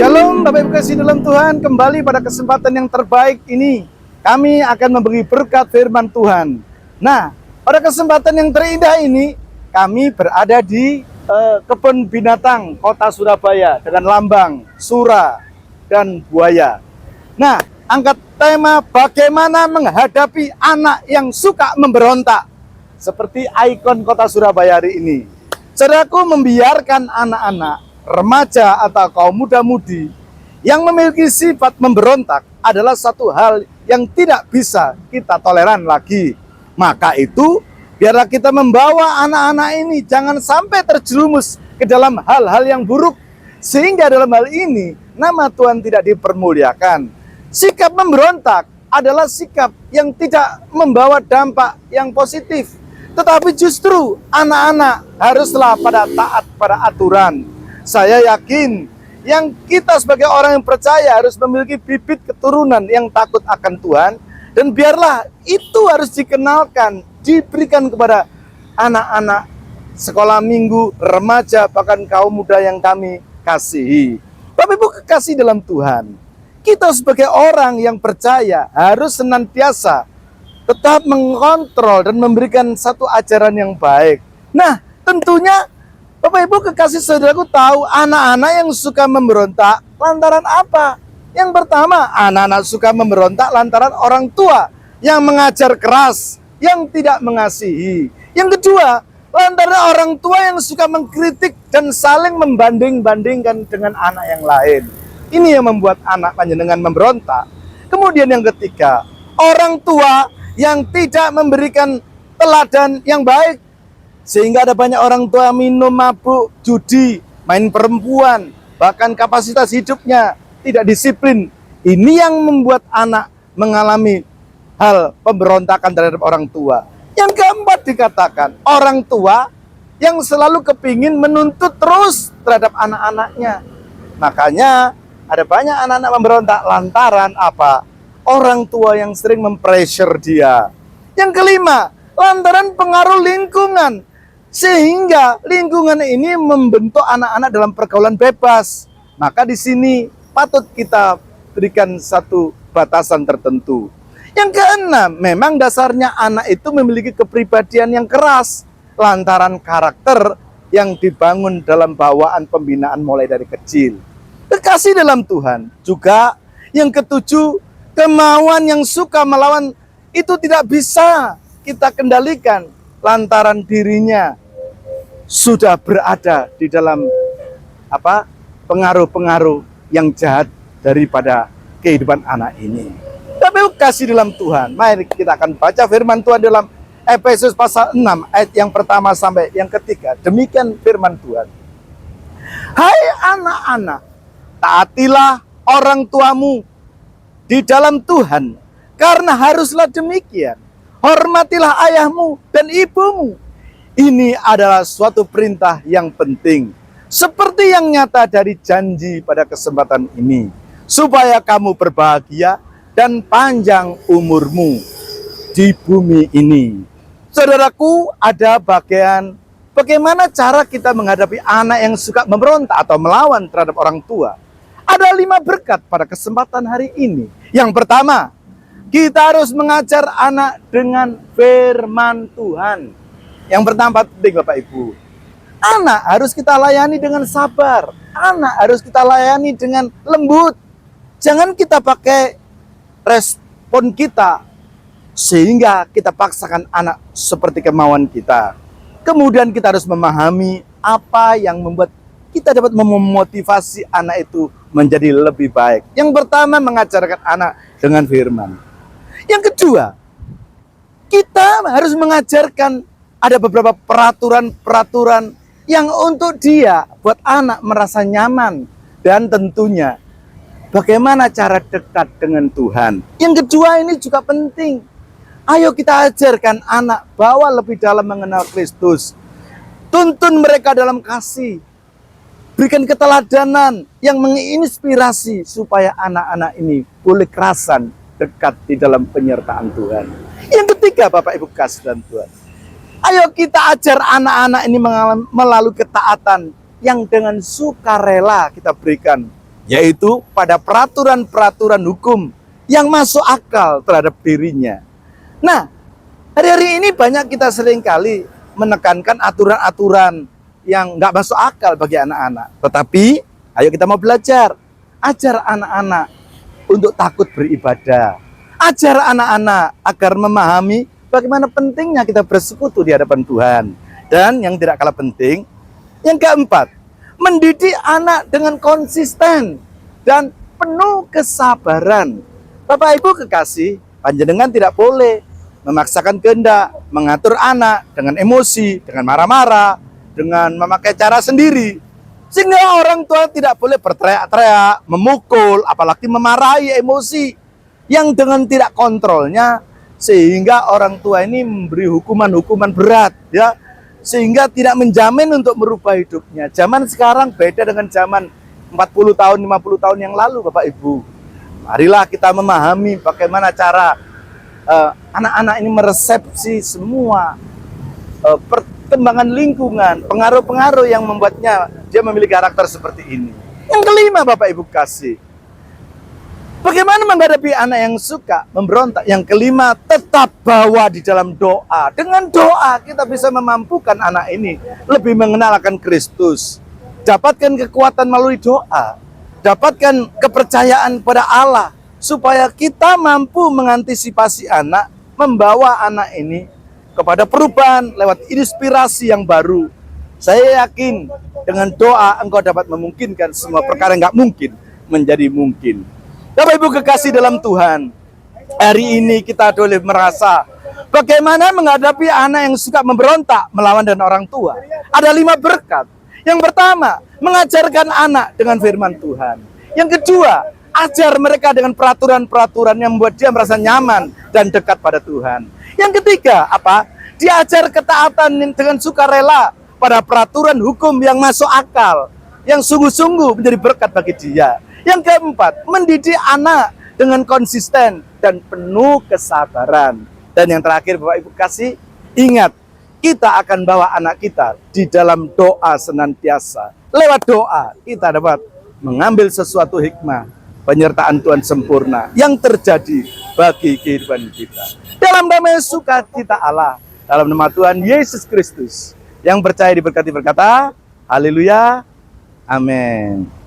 Shalom Bapak Ibu kasih dalam Tuhan, kembali pada kesempatan yang terbaik ini kami akan memberi berkat firman Tuhan. Nah, pada kesempatan yang terindah ini kami berada di kebun binatang kota Surabaya dengan lambang sura dan buaya. Nah, angkat tema bagaimana menghadapi anak yang suka memberontak, seperti ikon kota Surabaya hari ini. Saudaraku, membiarkan anak-anak, remaja atau kaum muda-mudi yang memiliki sifat memberontak adalah satu hal yang tidak bisa kita toleran lagi. Maka itu, biarlah kita membawa anak-anak ini jangan sampai terjerumus ke dalam hal-hal yang buruk, sehingga dalam hal ini nama Tuhan tidak dipermuliakan. Sikap memberontak adalah sikap yang tidak membawa dampak yang positif, tetapi justru anak-anak haruslah pada taat pada aturan. Saya yakin yang kita sebagai orang yang percaya harus memiliki bibit keturunan yang takut akan Tuhan, dan biarlah itu harus dikenalkan, diberikan kepada anak-anak sekolah minggu, remaja, bahkan kaum muda yang kami kasihi. Bapak Ibu kekasih dalam Tuhan, kita sebagai orang yang percaya harus senantiasa tetap mengontrol dan memberikan satu ajaran yang baik. Nah, tentunya Bapak Ibu kekasih saudaraku tahu anak-anak yang suka memberontak lantaran apa? Yang pertama, anak-anak suka memberontak lantaran orang tua yang mengajar keras, yang tidak mengasihi. Yang kedua, lantaran orang tua yang suka mengkritik dan saling membanding-bandingkan dengan anak yang lain. Ini yang membuat anak panjenengan memberontak. Kemudian yang ketiga, orang tua yang tidak memberikan teladan yang baik, sehingga ada banyak orang tua minum, mabuk, judi, main perempuan, bahkan kapasitas hidupnya tidak disiplin. Ini yang membuat anak mengalami hal pemberontakan terhadap orang tua. Yang keempat dikatakan, orang tua yang selalu kepingin menuntut terus terhadap anak-anaknya. Makanya ada banyak anak-anak memberontak lantaran apa? Orang tua yang sering mempressure dia. Yang kelima, lantaran pengaruh lingkungan, sehingga lingkungan ini membentuk anak-anak dalam pergaulan bebas. Maka di sini patut kita berikan satu batasan tertentu. Yang keenam, memang dasarnya anak itu memiliki kepribadian yang keras lantaran karakter yang dibangun dalam bawaan pembinaan mulai dari kecil. Kekasih dalam Tuhan juga yang ketujuh, kemauan yang suka melawan itu tidak bisa kita kendalikan lantaran dirinya sudah berada di dalam pengaruh-pengaruh yang jahat daripada kehidupan anak ini. Tapi kasih dalam Tuhan, mari kita akan baca firman Tuhan dalam Efesus pasal 6 ayat yang pertama sampai yang ketiga. Demikian firman Tuhan. Hai anak-anak, taatilah orang tuamu di dalam Tuhan, karena haruslah demikian. Hormatilah ayahmu dan ibumu. Ini adalah suatu perintah yang penting, seperti yang nyata dari janji pada kesempatan ini, supaya kamu berbahagia dan panjang umurmu di bumi ini. Saudaraku, ada bagian bagaimana cara kita menghadapi anak yang suka memberontak atau melawan terhadap orang tua. Ada 5 berkat pada kesempatan hari ini. Yang pertama, kita harus mengajar anak dengan firman Tuhan. Yang pertama penting Bapak Ibu. Anak harus kita layani dengan sabar. Anak harus kita layani dengan lembut. Jangan kita pakai respon kita sehingga kita paksakan anak seperti kemauan kita. Kemudian kita harus memahami apa yang membuat kita dapat memotivasi anak itu menjadi lebih baik. Yang pertama, mengajarkan anak dengan firman. Yang kedua, kita harus mengajarkan ada beberapa peraturan-peraturan yang untuk dia, buat anak merasa nyaman. Dan tentunya, bagaimana cara dekat dengan Tuhan. Yang kedua ini juga penting. Ayo kita ajarkan anak bahwa lebih dalam mengenal Kristus. Tuntun mereka dalam kasih. Berikan keteladanan yang menginspirasi supaya anak-anak ini boleh kerasan dekat di dalam penyertaan Tuhan. Yang ketiga, Bapak Ibu kasih dan Tuhan, ayo kita ajar anak-anak ini melalui ketaatan yang dengan sukarela kita berikan yaitu pada peraturan-peraturan hukum yang masuk akal terhadap dirinya. Nah, hari-hari ini banyak kita seringkali menekankan aturan-aturan yang nggak masuk akal bagi anak-anak. Tetapi, ayo kita mau belajar. Ajar anak-anak untuk takut beribadah. Ajar anak-anak agar memahami bagaimana pentingnya kita bersekutu di hadapan Tuhan. Dan yang tidak kalah penting, yang keempat, mendidik anak dengan konsisten dan penuh kesabaran. Bapak Ibu kekasih, panjenengan tidak boleh memaksakan kehendak, mengatur anak dengan emosi, dengan marah-marah, dengan memakai cara sendiri. Sehingga orang tua tidak boleh berteriak-teriak, memukul, apalagi memarahi emosi yang dengan tidak kontrolnya, sehingga orang tua ini memberi hukuman-hukuman berat, ya, sehingga tidak menjamin untuk merubah hidupnya. Zaman sekarang beda dengan zaman 40 tahun, 50 tahun yang lalu, Bapak Ibu. Marilah kita memahami bagaimana cara anak-anak ini meresepsi semua perkembangan lingkungan, pengaruh-pengaruh yang membuatnya dia memiliki karakter seperti ini. Yang kelima, Bapak Ibu kasih, bagaimana menghadapi anak yang suka memberontak? Yang kelima, tetap bawa di dalam doa. Dengan doa kita bisa memampukan anak ini lebih mengenal akan Kristus. Dapatkan kekuatan melalui doa. Dapatkan kepercayaan pada Allah. Supaya kita mampu mengantisipasi anak, membawa anak ini kepada perubahan lewat inspirasi yang baru. Saya yakin dengan doa engkau dapat memungkinkan semua perkara yang nggak mungkin menjadi mungkin. Bapak Ibu kekasih dalam Tuhan, hari ini kita boleh merasa bagaimana menghadapi anak yang suka memberontak melawan dan orang tua. Ada 5 berkat. Yang pertama, mengajarkan anak dengan firman Tuhan. Yang kedua, ajar mereka dengan peraturan-peraturan yang membuat dia merasa nyaman dan dekat pada Tuhan. Yang ketiga, apa? Diajar ketaatan dengan sukarela pada peraturan hukum yang masuk akal, yang sungguh-sungguh menjadi berkat bagi dia. Yang keempat, mendidik anak dengan konsisten dan penuh kesabaran. Dan yang terakhir, Bapak Ibu kasih, ingat, kita akan bawa anak kita di dalam doa senantiasa. Lewat doa, kita dapat mengambil sesuatu hikmah, penyertaan Tuhan sempurna yang terjadi bagi kehidupan kita. Dalam damai sukacita Allah, dalam nama Tuhan Yesus Kristus, yang percaya diberkati berkata, haleluya, amin.